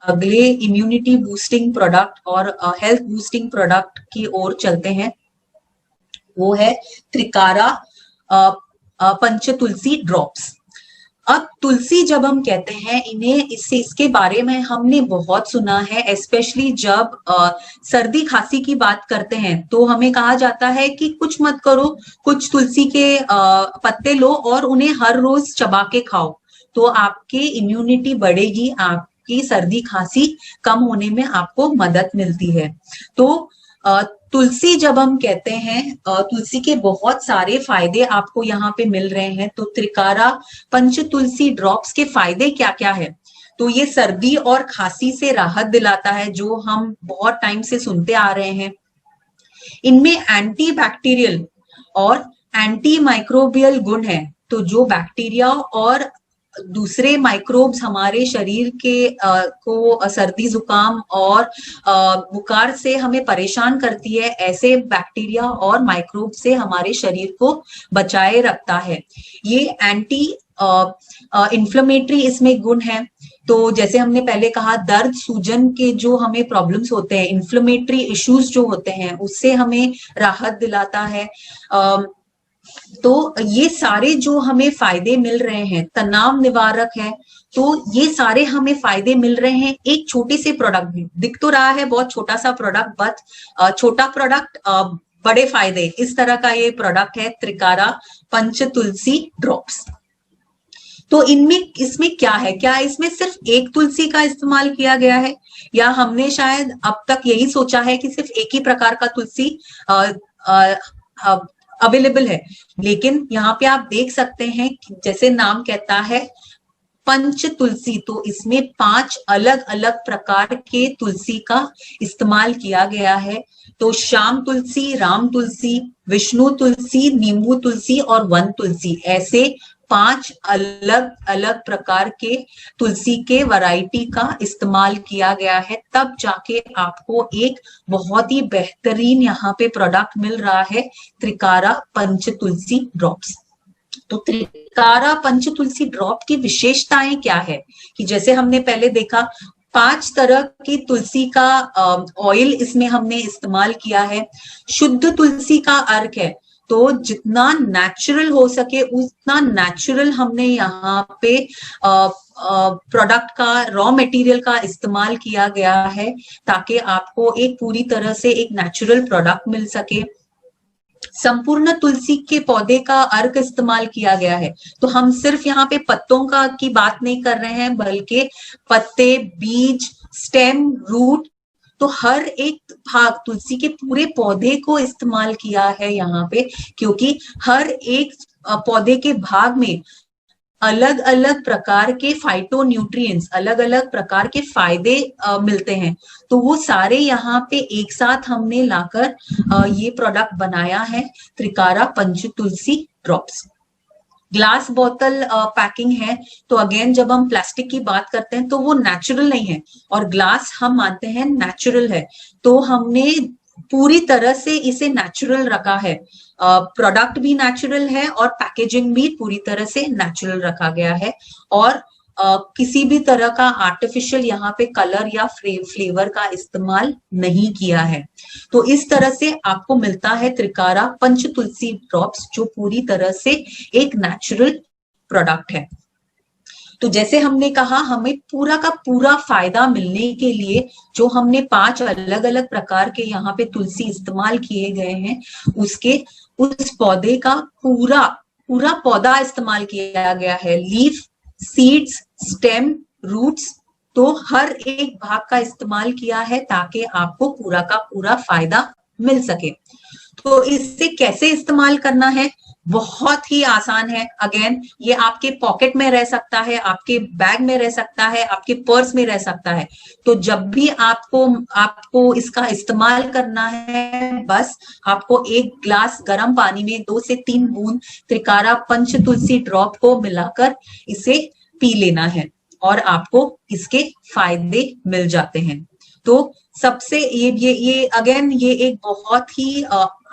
अगले immunity boosting product और health boosting product की ओर चलते हैं। वो है त्रिकारा पंच तुलसी ड्रॉप्स। अब तुलसी जब हम कहते हैं इन्हें, इसके बारे में हमने बहुत सुना है, स्पेशली जब सर्दी खांसी की बात करते हैं तो हमें कहा जाता है कि कुछ मत करो, कुछ तुलसी के पत्ते लो और उन्हें हर रोज चबा के खाओ, तो आपकी इम्यूनिटी बढ़ेगी, आपकी सर्दी खांसी कम होने में आपको मदद मिलती है। तो तुलसी जब हम कहते हैं, तुलसी के बहुत सारे फायदे आपको यहाँ पे मिल रहे हैं। तो त्रिकारा पंच तुलसी ड्रॉप्स के फायदे क्या क्या है? तो ये सर्दी और खांसी से राहत दिलाता है, जो हम बहुत टाइम से सुनते आ रहे हैं। इनमें एंटी बैक्टीरियल और एंटी माइक्रोबियल गुण है, तो जो बैक्टीरिया और दूसरे माइक्रोब्स हमारे शरीर के को सर्दी जुकाम और बुखार से हमें परेशान करती है, ऐसे बैक्टीरिया और माइक्रोब से हमारे शरीर को बचाए रखता है। ये एंटी इन्फ्लेमेटरी इसमें गुण है। तो जैसे हमने पहले कहा, दर्द सूजन के जो हमें प्रॉब्लम्स होते हैं, इन्फ्लेमेटरी इश्यूज जो होते हैं, उससे हमें राहत दिलाता है। तो ये सारे जो हमें फायदे मिल रहे हैं, तनाव निवारक है, तो ये सारे हमें फायदे मिल रहे हैं एक छोटे से प्रोडक्ट में। दिख तो रहा है बहुत छोटा सा प्रोडक्ट, बट छोटा प्रोडक्ट बड़े फायदे, इस तरह का ये प्रोडक्ट है त्रिकारा पंच तुलसी ड्रॉप्स। तो इसमें क्या है? क्या इसमें सिर्फ एक तुलसी का इस्तेमाल किया गया है, या हमने शायद अब तक यही सोचा है कि सिर्फ एक ही प्रकार का तुलसी अवेलेबल है? लेकिन यहाँ पे आप देख सकते हैं कि जैसे नाम कहता है पंच तुलसी, तो इसमें 5 अलग अलग प्रकार के तुलसी का इस्तेमाल किया गया है। तो श्याम तुलसी, राम तुलसी, विष्णु तुलसी, नींबू तुलसी और वन तुलसी, ऐसे 5 अलग अलग प्रकार के तुलसी के वैरायटी का इस्तेमाल किया गया है, तब जाके आपको एक बहुत ही बेहतरीन यहाँ पे प्रोडक्ट मिल रहा है, त्रिकारा पंच तुलसी ड्रॉप्स। तो त्रिकारा पंच तुलसी ड्रॉप की विशेषताएं क्या है? कि जैसे हमने पहले देखा, 5 तरह की तुलसी का ऑयल इसमें हमने इस्तेमाल किया है। शुद्ध तुलसी का अर्क है, तो जितना नेचुरल हो सके उतना नेचुरल हमने यहाँ पे प्रोडक्ट का, रॉ मटेरियल का इस्तेमाल किया गया है, ताकि आपको एक पूरी तरह से एक नेचुरल प्रोडक्ट मिल सके। संपूर्ण तुलसी के पौधे का अर्क इस्तेमाल किया गया है, तो हम सिर्फ यहाँ पे पत्तों का की बात नहीं कर रहे हैं, बल्कि पत्ते, बीज, स्टेम, रूट, तो हर एक भाग, तुलसी के पूरे पौधे को इस्तेमाल किया है यहाँ पे, क्योंकि हर एक पौधे के भाग में अलग अलग प्रकार के फाइटो न्यूट्रिएंट्स, अलग अलग प्रकार के फायदे मिलते हैं। तो वो सारे यहाँ पे एक साथ हमने लाकर ये प्रोडक्ट बनाया है, त्रिकारा पंच तुलसी ड्रॉप्स। ग्लास बोतल पैकिंग है, तो अगेन जब हम प्लास्टिक की बात करते हैं तो वो नेचुरल नहीं है, और ग्लास हम मानते हैं नेचुरल है, तो हमने पूरी तरह से इसे नेचुरल रखा है। प्रोडक्ट भी नेचुरल है और पैकेजिंग भी पूरी तरह से नेचुरल रखा गया है, और किसी भी तरह का आर्टिफिशियल यहाँ पे कलर या फ्लेवर का इस्तेमाल नहीं किया है। तो इस तरह से आपको मिलता है त्रिकारा पंच तुलसी ड्रॉप्स, जो पूरी तरह से एक नेचुरल प्रोडक्ट है। तो जैसे हमने कहा, हमें पूरा का पूरा फायदा मिलने के लिए जो हमने 5 अलग अलग प्रकार के यहाँ पे तुलसी इस्तेमाल किए गए हैं, उस पौधे का पूरा पौधा इस्तेमाल किया गया है। लीफ, सीड्स, स्टेम, रूट्स, तो हर एक भाग का इस्तेमाल किया है, ताकि आपको पूरा का पूरा फायदा मिल सके। तो इससे कैसे इस्तेमाल करना है? बहुत ही आसान है। अगेन, ये आपके पॉकेट में रह सकता है, आपके बैग में रह सकता है, आपके पर्स में रह सकता है। तो जब भी आपको इसका इस्तेमाल करना है, बस आपको एक ग्लास गर्म पानी में 2 से 3 बूंद त्रिकारा पंच तुलसी ड्रॉप को मिलाकर इसे पी लेना है, और आपको इसके फायदे मिल जाते हैं। तो सबसे ये अगेन ये एक बहुत ही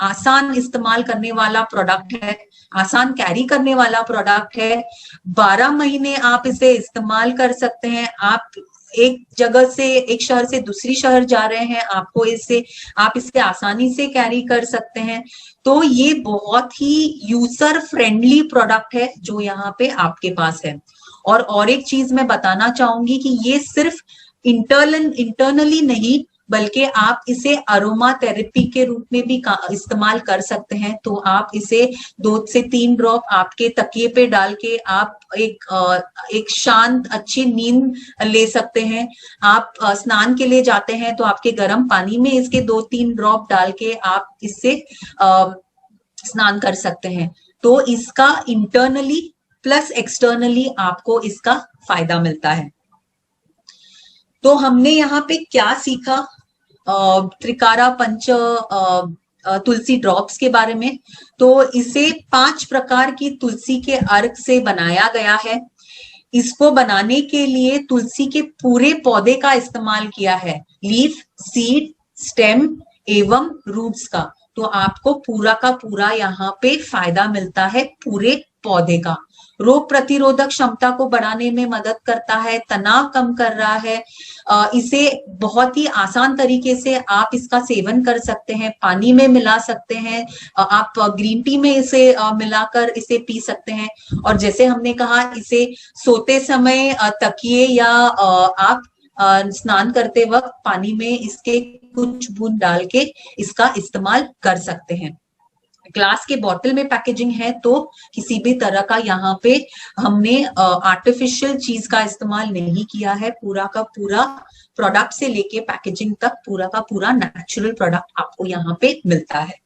आसान इस्तेमाल करने वाला प्रोडक्ट है, आसान कैरी करने वाला प्रोडक्ट है। 12 महीने आप इसे इस्तेमाल कर सकते हैं। आप एक जगह से, एक शहर से दूसरी शहर जा रहे हैं, आपको आप इसे आसानी से कैरी कर सकते हैं। तो ये बहुत ही यूजर फ्रेंडली प्रोडक्ट है जो यहाँ पे आपके पास है। और एक चीज मैं बताना चाहूंगी कि ये सिर्फ इंटरनली नहीं, बल्कि आप इसे अरोमा थेरेपी के रूप में भी इस्तेमाल कर सकते हैं। तो आप इसे 2 से 3 ड्रॉप आपके तकिए पे डाल के आप एक शांत अच्छी नींद ले सकते हैं। आप स्नान के लिए जाते हैं तो आपके गर्म पानी में इसके 2-3 ड्रॉप डाल के आप इससे स्नान कर सकते हैं। तो इसका इंटरनली प्लस एक्सटर्नली आपको इसका फायदा मिलता है। तो हमने यहाँ पे क्या सीखा त्रिकारा पंच तुलसी ड्रॉप्स के बारे में। तो इसे 5 प्रकार की तुलसी के अर्क से बनाया गया है। इसको बनाने के लिए तुलसी के पूरे पौधे का इस्तेमाल किया है, लीफ, सीड, स्टेम एवं रूट्स का। तो आपको पूरा का पूरा यहाँ पे फायदा मिलता है पूरे पौधे का। रोग प्रतिरोधक क्षमता को बढ़ाने में मदद करता है, तनाव कम कर रहा है। इसे बहुत ही आसान तरीके से आप इसका सेवन कर सकते हैं, पानी में मिला सकते हैं, आप ग्रीन टी में इसे मिलाकर इसे पी सकते हैं। और जैसे हमने कहा, इसे सोते समय तकिए या आप स्नान करते वक्त पानी में इसके कुछ बूंद डाल के इसका इस्तेमाल कर सकते हैं। ग्लास के बॉटल में पैकेजिंग है, तो किसी भी तरह का यहाँ पे हमने आर्टिफिशियल चीज का इस्तेमाल नहीं किया है। पूरा का पूरा प्रोडक्ट से लेके पैकेजिंग तक पूरा का पूरा नेचुरल प्रोडक्ट आपको यहाँ पे मिलता है।